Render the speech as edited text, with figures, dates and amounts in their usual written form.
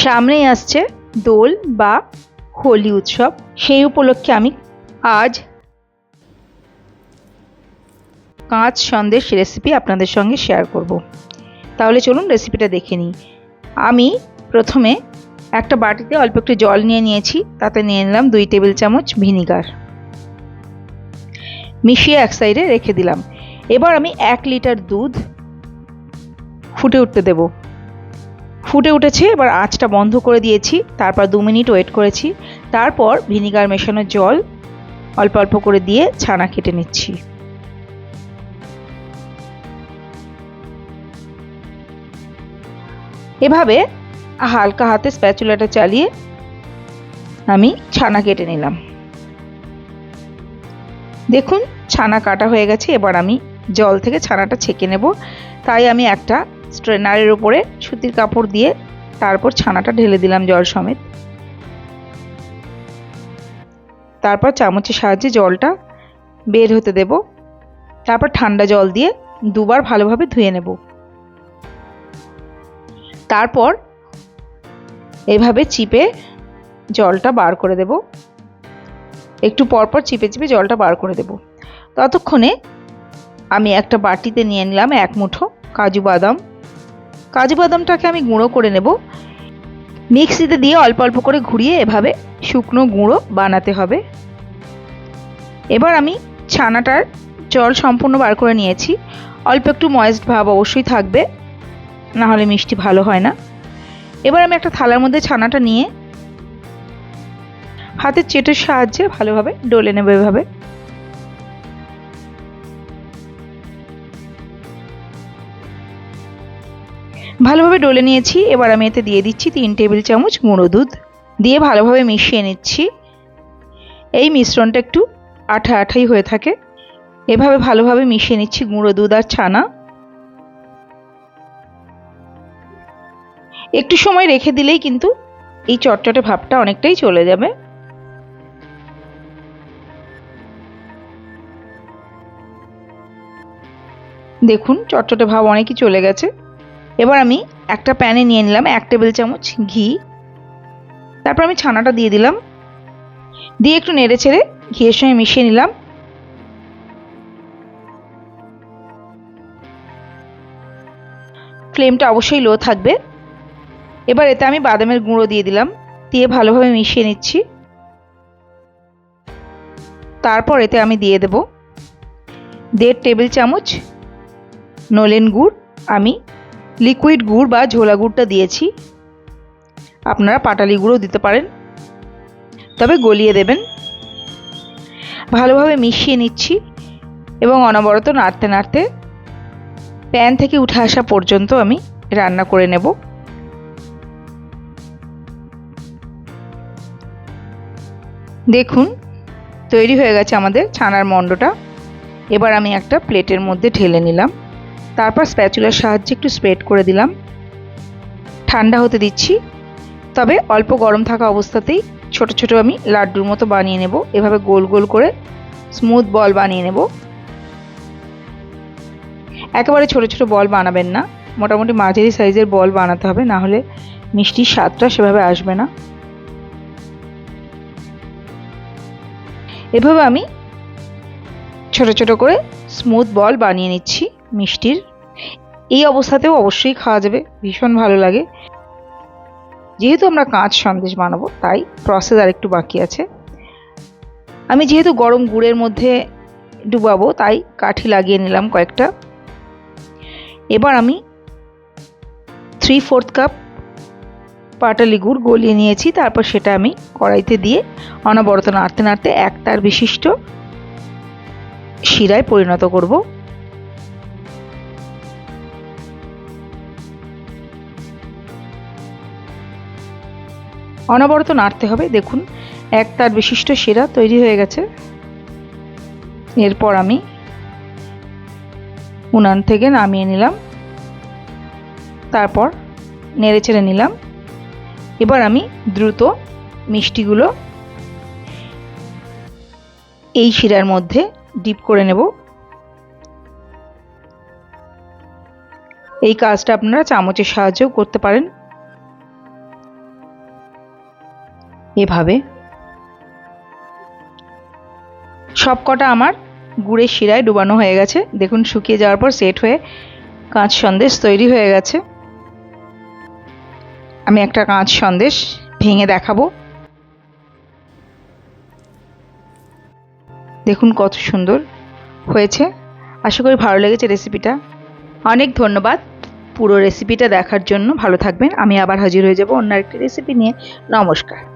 সামনেই আসছে দোল বা হোলি উৎসব। সেই উপলক্ষে আমি আজ কাঁচ সন্দেশ রেসিপি আপনাদের সঙ্গে শেয়ার করব। তাহলে চলুন রেসিপিটা দেখে নিই। আমি প্রথমে একটা বাটিতে অল্প একটু জল নিয়ে নিয়েছি, তাতে নিয়ে নিলাম 2 টেবিল চামচ ভিনিগার, মিশিয়ে এক সাইডে রেখে দিলাম। এবার আমি 1 লিটার দুধ ফুটে উঠতে দেব। ফুটে উঠেছে, এবার আঁচটা বন্ধ করে দিয়েছি, তারপর 2 মিনিট ওয়েট করেছি, তারপর ভিনিগার মেশানো জল অল্প অল্প করে দিয়ে ছানা কেটে নিচ্ছি। এভাবে হালকা হাতে স্প্যাচুলাটা চালিয়ে আমি ছানা কেটে নিলাম। দেখুন ছানা কাটা হয়ে গেছে। এবার আমি জল থেকে ছানাটা ছেঁকে নেব, তাই আমি একটা স্ট্রেনারের উপরে সুতির কাপড় দিয়ে তারপর ছানাটা ঢেলে দিলাম জল সমেত। তারপর চামচের সাহায্যে জলটা বের হতে দেব, তারপর ঠান্ডা জল দিয়ে দুবার ভালোভাবে ধুয়ে নেব। তারপর এইভাবে চিপে জলটা বার করে দেব, একটু পরপর চিপে চিপে জলটা বার করে দেব। ততক্ষণে আমি একটা বাটিতে নিয়ে নিলাম 1 মুঠো কাজু বাদাম। কাজু বাদামটাকে আমি গুঁড়ো করে নেব। মিক্সিতে দিয়ে অল্প অল্প করে ঘুরিয়ে এভাবে শুকনো গুঁড়ো বানাতে হবে। এবার আমি ছানাটার জল সম্পূর্ণ বার করে নিয়েছি। অল্প একটু ময়েস্ট ভাব অবশ্যই থাকবে, না হলে মিষ্টি ভালো হয় না। এবার আমি একটা থালার মধ্যে ছানাটা নিয়ে হাতের চেটোর সাহায্যে ভালোভাবে ডলে নেব। এভাবে ভালোভাবে ডলে নিয়েছি। এবার আমি এতে দিয়ে দিচ্ছি 3 টেবিল চামচ গুঁড়ো দুধ, দিয়ে ভালোভাবে মিশিয়ে নিচ্ছি। এই মিশ্রণটা একটু আঠা আঠাই হয়ে থাকে, এভাবে ভালোভাবে মিশিয়ে নিচ্ছি গুঁড়ো দুধ আর ছানা। একটু সময় রেখে দিলেই কিন্তু এই চটচটে ভাবটা অনেকটাই চলে যাবে। দেখুন চটচটে ভাব অনেকই চলে গেছে। এবার আমি একটা প্যানে নিয়ে নিলাম 1 টেবিল চামচ ঘি, তারপর আমি ছানাটা দিয়ে দিলাম, দিয়ে একটু নেড়ে ছেড়ে ঘিয়ের সঙ্গে মিশিয়ে নিলাম। ফ্লেমটা অবশ্যই লো থাকবে। এবার এতে আমি বাদামের গুঁড়ো দিয়ে দিলাম, দিয়ে ভালোভাবে মিশিয়ে নিচ্ছি। তারপর এতে আমি দিয়ে দেব 1.5 টেবিল চামচ নলেন গুড়। আমি লিকুইড গুড় বা ঝোলা গুড়টা দিয়েছি, আপনারা পাটালি গুঁড়ো দিতে পারেন, তবে গলিয়ে দেবেন। ভালোভাবে মিশিয়ে নিচ্ছি এবং অনবরত নাড়তে নাড়তে প্যান থেকে উঠে আসা পর্যন্ত আমি রান্না করে নেব। দেখুন তৈরি হয়ে গেছে আমাদের ছানার মণ্ডটা। এবার আমি একটা প্লেটের মধ্যে ঢেলে নিলাম, তারপর স্প্যাচুলার সাহায্যে একটু স্প্রেড করে দিলাম। ঠান্ডা হতে দিচ্ছি, তবে অল্প গরম থাকা অবস্থাতেই ছোট ছোট আমি লাড্ডুর মতো বানিয়ে নেব। এভাবে গোল গোল করে স্মুথ বল বানিয়ে নেব। একেবারে ছোট ছোট বল বানাবেন না, মোটামুটি মাঝারি সাইজের বল বানাতে হবে, না হলে মিষ্টির স্বাদটা সেভাবে আসবে না। এভাবে আমি ছোট ছোট করে স্মুথ বল বানিয়ে নিচ্ছি মিষ্টির। এই অবস্থাতেও অবশ্যই খাওয়া যাবে, ভীষণ ভালো লাগে। যেহেতু আমরা কাঁচ সন্দেশ বানাবো তাই প্রসেস আর একটু বাকি আছে। আমি যেহেতু গরম গুড়ের মধ্যে ডুবাবো তাই কাঠি লাগিয়ে নিলাম কয়েকটা। এবার আমি 3/4 কাপ পাটালি গুড় গলিয়ে নিয়েছি, তারপর সেটা আমি কড়াইতে দিয়ে অনবরত নাড়তে নাড়তে এক তার বিশিষ্ট শিরায় পরিণত করব। অনবরত নাড়তে হবে। দেখুন এক তার বিশিষ্ট শিরা তৈরি হয়ে গেছে। এরপর আমি উনান থেকে নামিয়ে নিলাম, তারপর নেড়ে চেড়ে নিলাম। এবার আমি দ্রুত মিষ্টিগুলো এই শিরার মধ্যে ডিপ করে নেব। এই কাজটা আপনারা চামচের সাহায্যেও করতে পারেন। এভাবে সব কটা আমার গুড়ের শিরায় ডুবানো হয়ে গেছে। দেখুন শুকিয়ে যাওয়ার পর সেট হয়ে কাঁচ সন্দেশ তৈরি হয়ে গেছে। আমি একটা কাঁচ সন্দেশ ভেঙে দেখাবো। দেখুন কত সুন্দর হয়েছে। আশা করি ভালো লেগেছে রেসিপিটা। অনেক ধন্যবাদ পুরো রেসিপিটা দেখার জন্য। ভালো থাকবেন। আমি আবার হাজির হয়ে যাব অন্য একটি রেসিপি নিয়ে। নমস্কার।